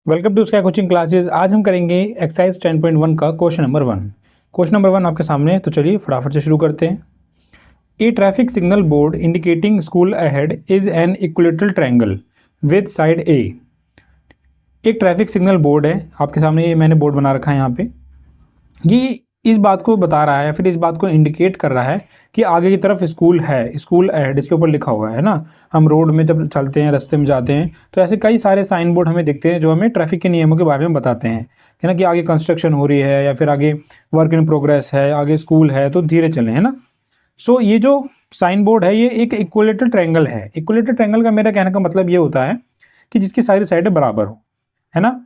Welcome to Sky Coaching Classes. आज हम करेंगे एक्सरसाइज 10.1 का क्वेश्चन नंबर 1। क्वेश्चन नंबर 1 आपके सामने है, तो चलिए फटाफट से शुरू करते हैं। A traffic signal board indicating school ahead is an equilateral triangle with side a. एक ट्रैफिक सिग्नल बोर्ड है आपके सामने, ये मैंने बोर्ड बना रखा है यहाँ पे। ये इस बात को बता रहा है, फिर इस बात को इंडिकेट कर रहा है कि आगे की तरफ स्कूल है, स्कूल अहेड इसके ऊपर लिखा हुआ है ना। हम रोड में जब चलते हैं, रास्ते में जाते हैं, तो ऐसे कई सारे साइन बोर्ड हमें दिखते हैं जो हमें ट्रैफिक के नियमों के बारे में बताते हैं, है ना, कि आगे कंस्ट्रक्शन हो रही है या फिर आगे वर्क इन प्रोग्रेस है, आगे स्कूल है, तो धीरे चलें, है ना। सो ये जो साइन बोर्ड है ये एक इक्विलेटरल ट्रायंगल है। इक्विलेटरल ट्रायंगल का मेरा कहने का मतलब ये होता है कि जिसकी सारी साइडें बराबर हो, है ना।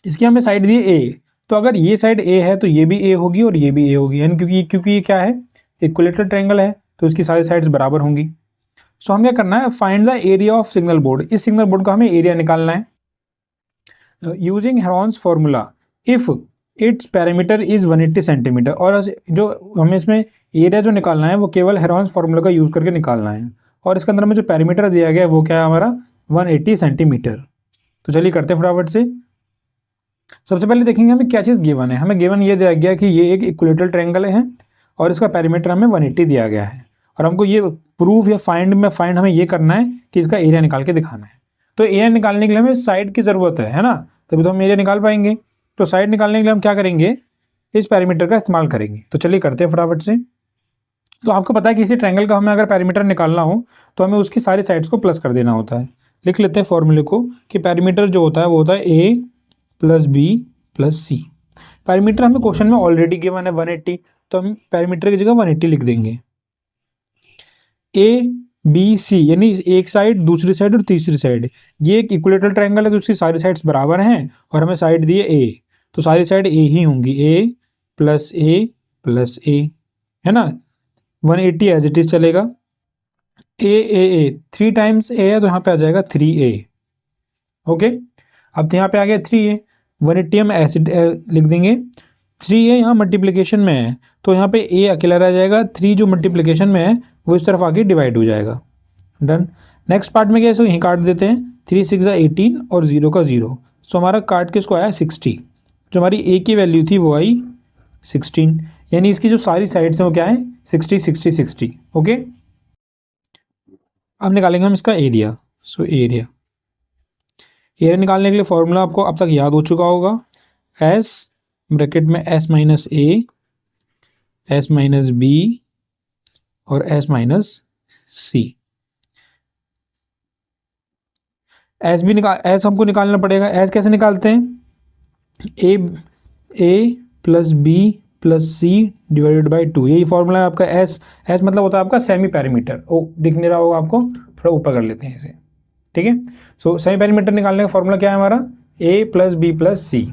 इसकी हमें साइड दी ए, तो अगर ये साइड ए है तो ये भी ए होगी और ये भी ए होगी, यानी क्योंकि ये क्या है, इक्विलेटरल ट्रायंगल है, तो इसकी सारी साइड्स बराबर होंगी। सो हम क्या करना है, find the area of signal board. इस सिग्नल बोर्ड का हमें एरिया निकालना है using Heron's formula if it's parameter is 180 centimetre. और जो हमें इसमें एरिया जो निकालना है वो केवल हेरॉन्स फॉर्मूला का यूज करके निकालना है, और इसके अंदर हमें जो पैरामीटर दिया गया है वो क्या है हमारा 180 सेंटीमीटर। तो चलिए करते हैं फटाफट से। सबसे पहले देखेंगे हमें क्या चीज़ गिवन है। हमें गिवन ये दिया गया कि ये एक इक्विलेटरल ट्रायंगल है और इसका पैरामीटर हमें 180 दिया गया है, और हमको ये प्रूफ या फाइंड हमें ये करना है कि इसका एरिया निकाल के दिखाना है। तो एरिया निकालने के लिए हमें साइड की ज़रूरत है ना, तभी तो हम एरिया निकाल पाएंगे। तो साइड निकालने के लिए हम क्या करेंगे, इस पैरामीटर का इस्तेमाल करेंगे। तो चलिए करते हैं फटाफट से। तो आपको पता है कि इसी ट्रायंगल का हमें अगर पैरामीटर निकालना हो तो हमें उसकी सारी साइड्स को प्लस कर देना होता है। लिख लेते हैं फॉर्मूले को कि पैरामीटर जो होता है वो होता है ए प्लस बी प्लस सी। पैरामीटर हमें क्वेश्चन में ऑलरेडी गिवन है 180, तो हम पैरामीटर की जगह 180 लिख देंगे। ए बी सी यानी एक साइड, दूसरी साइड और तीसरी साइड, ये एक इक्विलेटरल ट्रायंगल है तो उसकी सारी साइड्स बराबर हैं, और हमें साइड दी है ए, तो सारी साइड ए ही होंगी, ए प्लस ए, है ना। 180 एज इट इज चलेगा। ए 3 टाइम्स ए है तो यहाँ पे आ जाएगा 3a। ओके, अब यहाँ पे आ गया 3a, 180 हम एसिड लिख देंगे। 3a यहाँ मल्टीप्लिकेशन में है तो यहाँ पे a अकेला रह जाएगा, 3 जो मल्टीप्लिकेशन में है वो इस तरफ आके डिवाइड हो जाएगा। डन। नेक्स्ट पार्ट में क्या है, इसको यहीं काट देते हैं। 3 6 18 और 0 का 0, सो हमारा काट के इसको आया 60। जो हमारी a की वैल्यू थी वो आई 16, यानी इसकी जो सारी साइड्स हैं वो क्या है 60 60 60। ओके, अब निकालेंगे हम इसका एरिया। सो एरिया निकालने के लिए फॉर्मूला आपको अब तक याद हो चुका होगा, एस ब्रैकेट में S minus A, S minus B और एस माइनस सी। एस हमको निकालना पड़ेगा। एस कैसे निकालते हैं, A plus B plus C divided by 2, यही फॉर्मूला है आपका। एस मतलब होता है आपका सेमी पैरामीटर। ओ दिख नहीं रहा होगा आपको, थोड़ा ऊपर कर लेते हैं इसे, ठीक है। सो सेमी पैरामीटर निकालने का फॉर्मूला क्या है हमारा, A plus B plus C.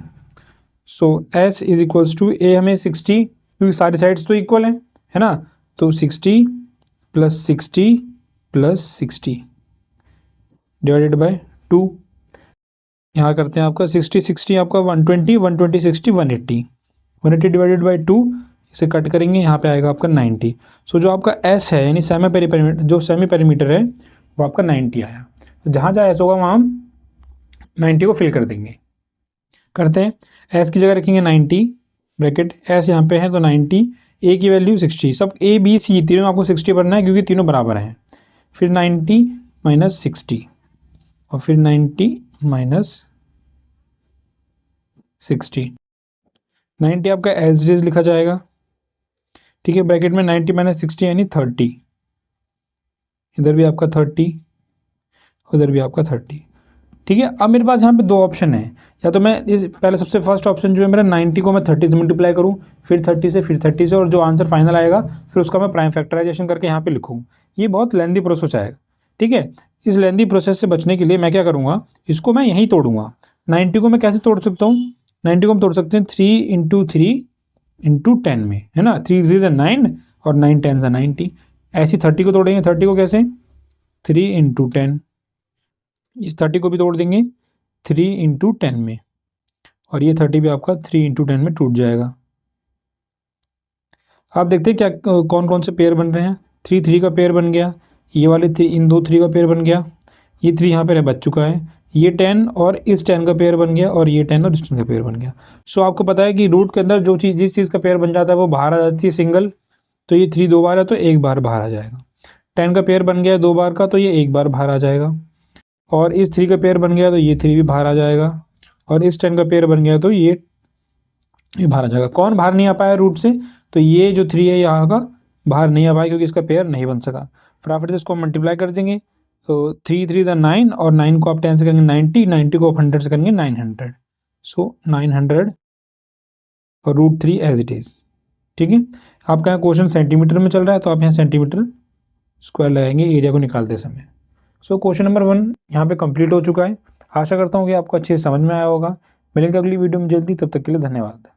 So S is equals to A, हमें 60 क्योंकि सारी साइड्स तो इक्वल है ना, तो 60 प्लस 60 प्लस 60 डिवाइडेड बाय 2। यहाँ करते हैं आपका 60 60 आपका 120 120 60 180 डिवाइडेड बाई 2, इसे कट करेंगे, यहाँ पे आएगा आपका 90। सो जो आपका एस है यानी सेमी पैरामीटर है वो आपका 90 आया। तो जहाँ जहाँ एस होगा वहाँ हम 90 को फिल कर देंगे। करते हैं, एस की जगह रखेंगे 90, ब्रैकेट एस यहाँ पे है तो 90, ए की वैल्यू 60, सब ए बी सी तीनों आपको 60 भरना है क्योंकि तीनों बराबर हैं। फिर 90 माइनस 60 और फिर 90 माइनस 60। 90 आपका एज इट इज लिखा जाएगा, ठीक है। ब्रैकेट में 90 माइनस 60 यानी 30, इधर भी आपका 30, उधर भी आपका 30, ठीक है। अब मेरे पास यहाँ पे दो ऑप्शन है, या तो मैं इस पहले सबसे फर्स्ट ऑप्शन जो है मेरा 90 को मैं 30 से मल्टीप्लाई करूँ, फिर 30 से, फिर 30 से, और जो आंसर फाइनल आएगा फिर उसका मैं प्राइम फैक्टराइजेशन करके यहाँ पे लिखूँ। ये बहुत लेंदी प्रोसेस आएगा, ठीक है। इस लेंदी प्रोसेस से बचने के लिए मैं क्या करूँगा, इसको मैं यहीं तोड़ूंगा। 90 को मैं कैसे तोड़ सकता हूँ, 90 को हम तोड़ सकते हैं 3 इंटू 3 इंटू 10 में, है ना। 3 3 9 और 9 10 90। ऐसी 30 को तोड़ेंगे, 30 को कैसे, 3 इंटू 10, इस 30 को भी तोड़ देंगे 3 इंटू 10 में, और ये 30 भी आपका 3 इंटू 10 में टूट जाएगा। आप देखते हैं क्या कौन कौन से पेयर बन रहे हैं। 3 3 का पेयर बन गया, ये वाले 3, इन दो 3 का पेयर बन गया, ये 3 यहाँ पर बच चुका है, ये 10 और इस 10 का पेयर बन गया, और ये 10 और इस 10 का पेयर बन गया। सो आपको पता है कि रूट के अंदर जो चीज़ जिस चीज़ का पेयर बन जाता है वो बाहर आ जाती है सिंगल। तो ये 3 2 बार है तो एक बार बाहर आ जाएगा। 10 का पेयर बन गया 2 बार का तो ये एक बार बाहर आ जाएगा। और इस 3 का पेयर बन गया तो ये 3 भी बाहर आ जाएगा। और इस 10 का पेयर बन गया तो ये बाहर आ जाएगा। कौन बाहर नहीं आ पाया रूट से? तो ये जो 3 है यहाँ का बाहर नहीं आ पाया क्योंकि इसका पेयर नहीं बन सका। फटाफट से इसको मल्टीप्लाई कर देंगे तो 3 3 ज़ा 9, और 9 को आप 10 से करेंगे 90, 90 को आप 100 से करेंगे 900। सो 900 और √3 एज इट इज़। ठीक है, आपका यहाँ क्वेश्चन सेंटीमीटर में चल रहा है तो आप यहाँ सेंटीमीटर स्क्वायर लगाएंगे एरिया को निकालते समय। सो क्वेश्चन नंबर 1 यहाँ पे कंप्लीट हो चुका है। आशा करता हूँ कि आपको अच्छे से समझ में आया होगा। मिलेंगे अगली वीडियो में जल्दी, तब तक के लिए धन्यवाद।